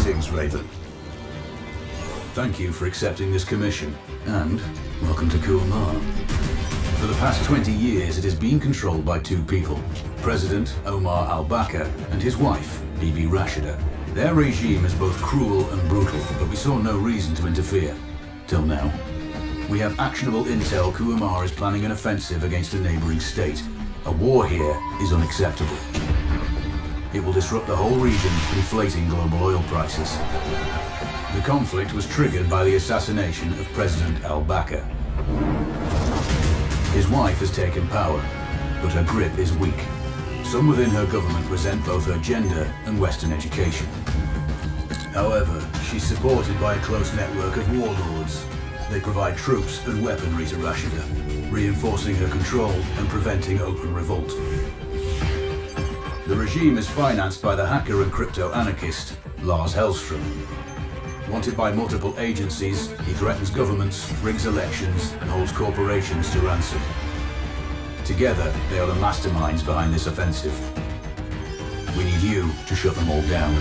Greetings, Raven. Thank you for accepting this commission, and welcome to Kuamar. For the past 20 years, it has been controlled by two people, President Omar al-Bakr and his wife, Bibi Rashida. Their regime is both cruel and brutal, but we saw no reason to interfere. Till now. We have actionable intel Kuamar is planning an offensive against a neighboring state. A war here is unacceptable. It will disrupt the whole region, inflating global oil prices. The conflict was triggered by the assassination of President al-Bakr. His wife has taken power, but her grip is weak. Some within her government resent both her gender and Western education. However, she's supported by a close network of warlords. They provide troops and weaponry to Rashida, reinforcing her control and preventing open revolt. The regime is financed by the hacker and crypto-anarchist, Lars Hellstrom. Wanted by multiple agencies, he threatens governments, rigs elections, and holds corporations to ransom. Together, they are the masterminds behind this offensive. We need you to shut them all down.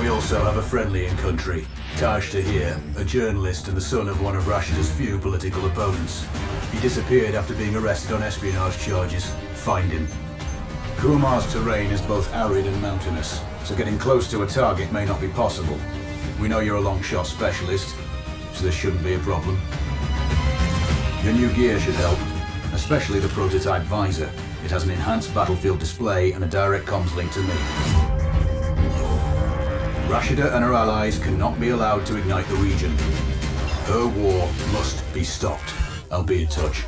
We also have a friendly in country, Taj Tahir, a journalist and the son of one of Rashida's few political opponents. He disappeared after being arrested on espionage charges. Find him. Kuamar's terrain is both arid and mountainous, so getting close to a target may not be possible. We know you're a long shot specialist, so this shouldn't be a problem. Your new gear should help, especially the prototype visor. It has an enhanced battlefield display and a direct comms link to me. Rashida and her allies cannot be allowed to ignite the region. Her war must be stopped. I'll be in touch.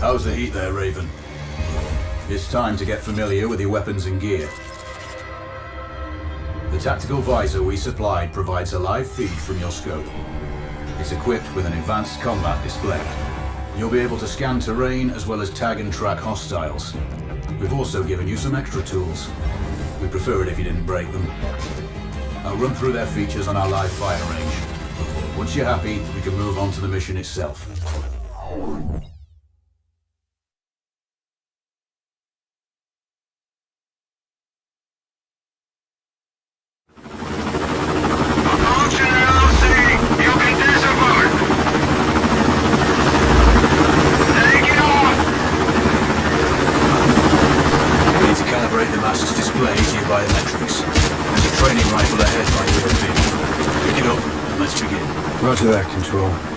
How's the heat there, Raven? It's time to get familiar with your weapons and gear. The tactical visor we supplied provides a live feed from your scope. It's equipped with an advanced combat display. You'll be able to scan terrain as well as tag and track hostiles. We've also given you some extra tools. We'd prefer it if you didn't break them. I'll run through their features on our live fire range. Once you're happy, we can move on to the mission itself. Roger that, Control.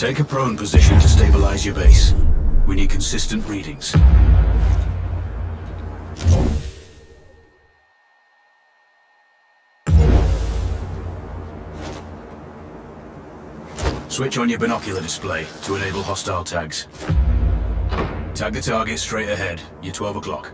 Take a prone position to stabilize your base. We need consistent readings. Switch on your binocular display to enable hostile tags. Tag the target straight ahead. You're 12 o'clock.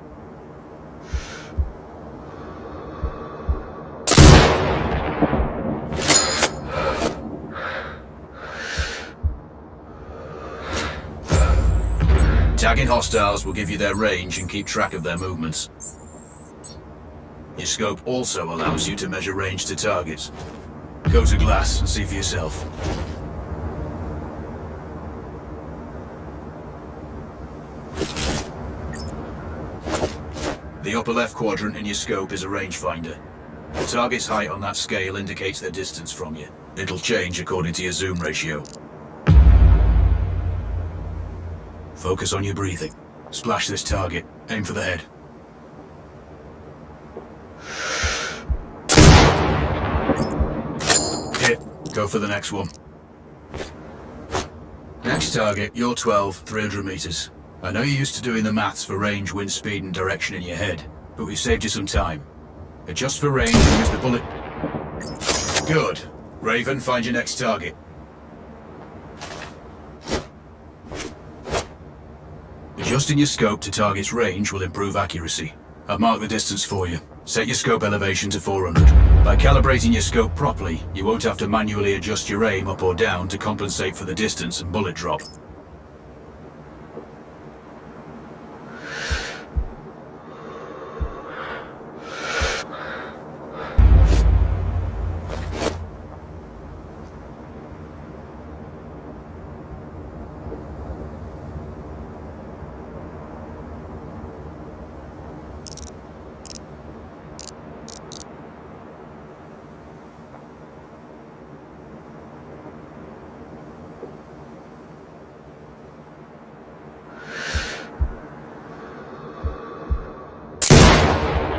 Tagging hostiles will give you their range and keep track of their movements. Your scope also allows you to measure range to targets. Go to glass and see for yourself. The upper left quadrant in your scope is a rangefinder. The target's height on that scale indicates their distance from you. It'll change according to your zoom ratio. Focus on your breathing. Splash this target. Aim for the head. Hit. Go for the next one. Next target, you're 12, 300 meters. I know you're used to doing the maths for range, wind speed and direction in your head, but we've saved you some time. Adjust for range and use the bullet. Good. Raven, find your next target. Adjusting your scope to target's range will improve accuracy. I've marked the distance for you. Set your scope elevation to 400. By calibrating your scope properly, you won't have to manually adjust your aim up or down to compensate for the distance and bullet drop.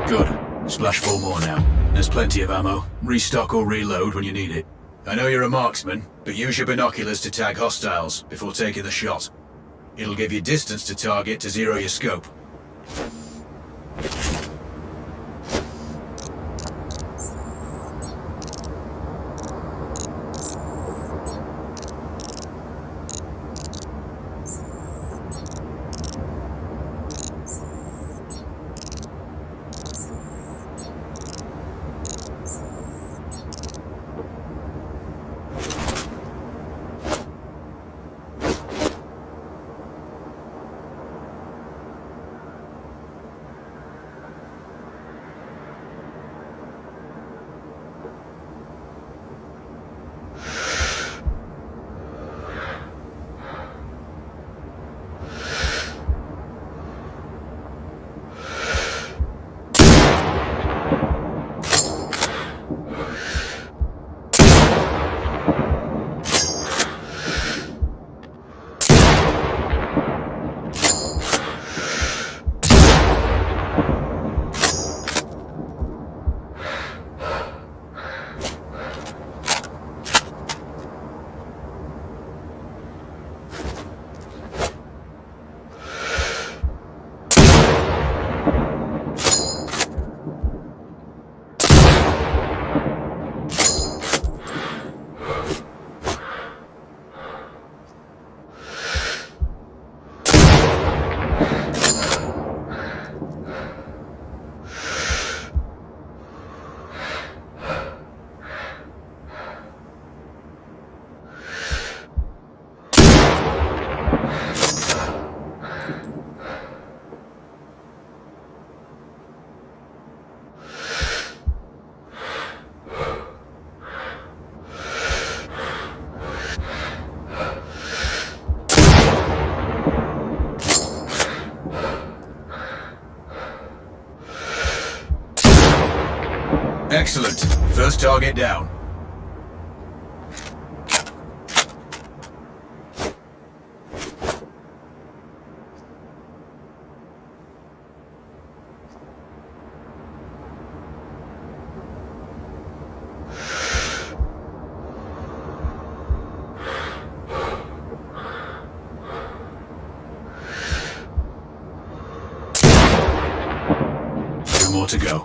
Good. Splash 4 more now. There's plenty of ammo. Restock or reload when you need it. I know you're a marksman, but use your binoculars to tag hostiles before taking the shot. It'll give you distance to target to zero your scope. Excellent. First target down. Two more to go.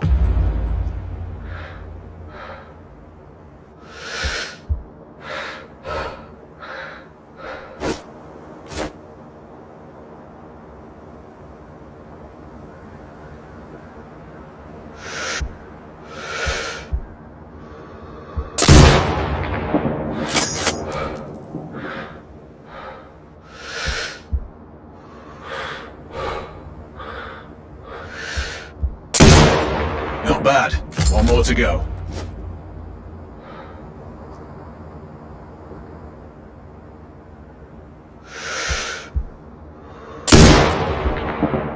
One more to go.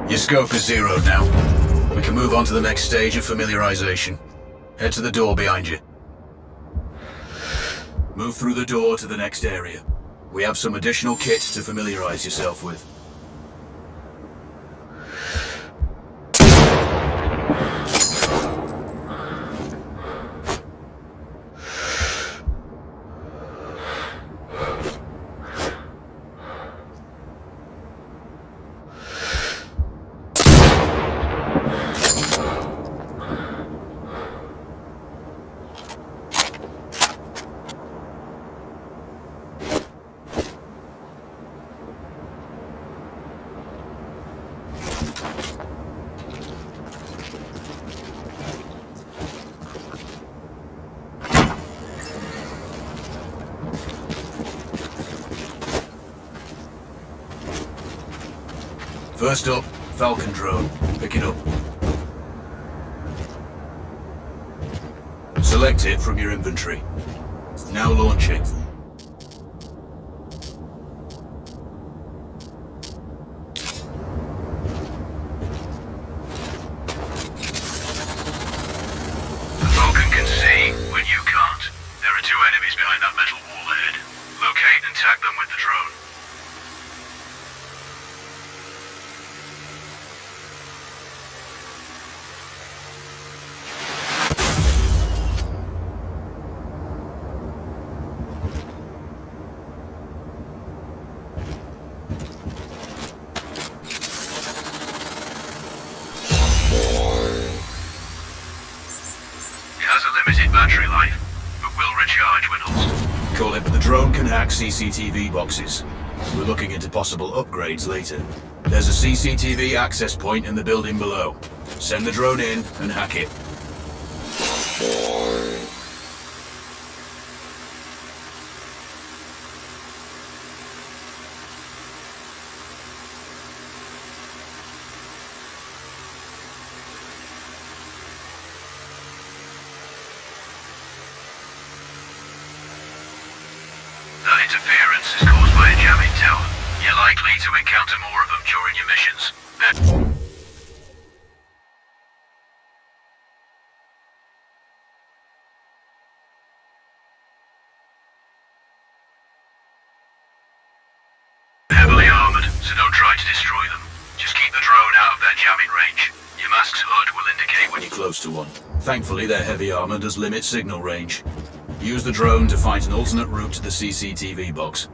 Your scope is zeroed now. We can move on to the next stage of familiarization. Head to the door behind you. Move through the door to the next area. We have some additional kits to familiarize yourself with. First up, Falcon drone. Pick it up. Select it from your inventory. Now launch it. The Falcon can see when you can't. There are 2 enemies behind that metal wall ahead. Locate and tag them with the drone. Battery life, but will recharge when holstered. Call it, but the drone can hack CCTV boxes. We're looking into possible upgrades later. There's a CCTV access point in the building below. Send the drone in and hack it. That interference is caused by a jamming tower. You're likely to encounter more of them during your missions. They're heavily armored, so don't try to destroy them. Just keep the drone out of their jamming range. Your mask's HUD will indicate when You're close to one. Thankfully, their heavy armor does limit signal range. Use the drone to find an alternate route to the CCTV box.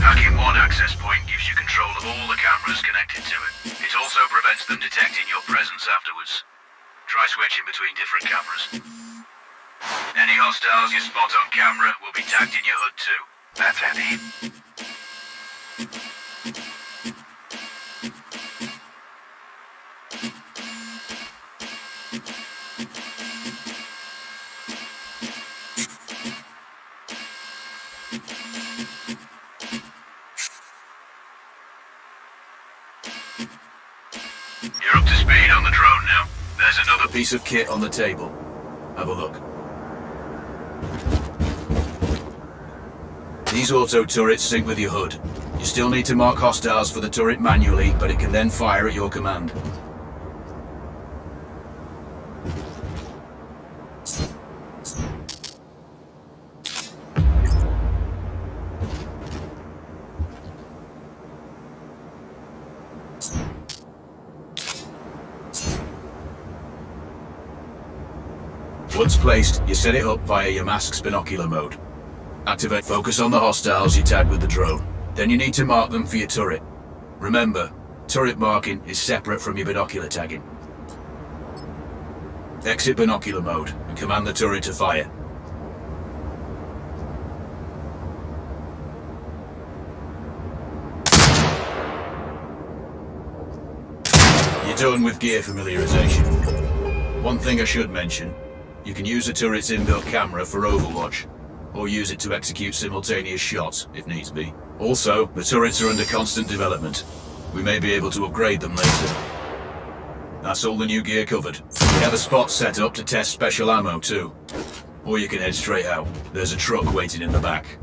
Hacking one access point gives you control of all the cameras connected to it. It also prevents them detecting your presence afterwards. Try switching between different cameras. Any hostiles you spot on camera will be tagged in your HUD too. That's handy. You're up to speed on the drone now. There's another Piece of kit on the table. Have a look. These auto turrets sync with your HUD. You still need to mark hostiles for the turret manually, but it can then fire at your command. Once placed, you set it up via your mask's binocular mode. Activate focus on the hostiles you tag with the drone. Then you need to mark them for your turret. Remember, turret marking is separate from your binocular tagging. Exit binocular mode and command the turret to fire. You're done with gear familiarization. One thing I should mention, you can use the turret's inbuilt camera for overwatch, or use it to execute simultaneous shots, if needs be. Also, the turrets are under constant development. We may be able to upgrade them later. That's all the new gear covered. We have a spot set up to test special ammo too. Or you can head straight out. There's a truck waiting in the back.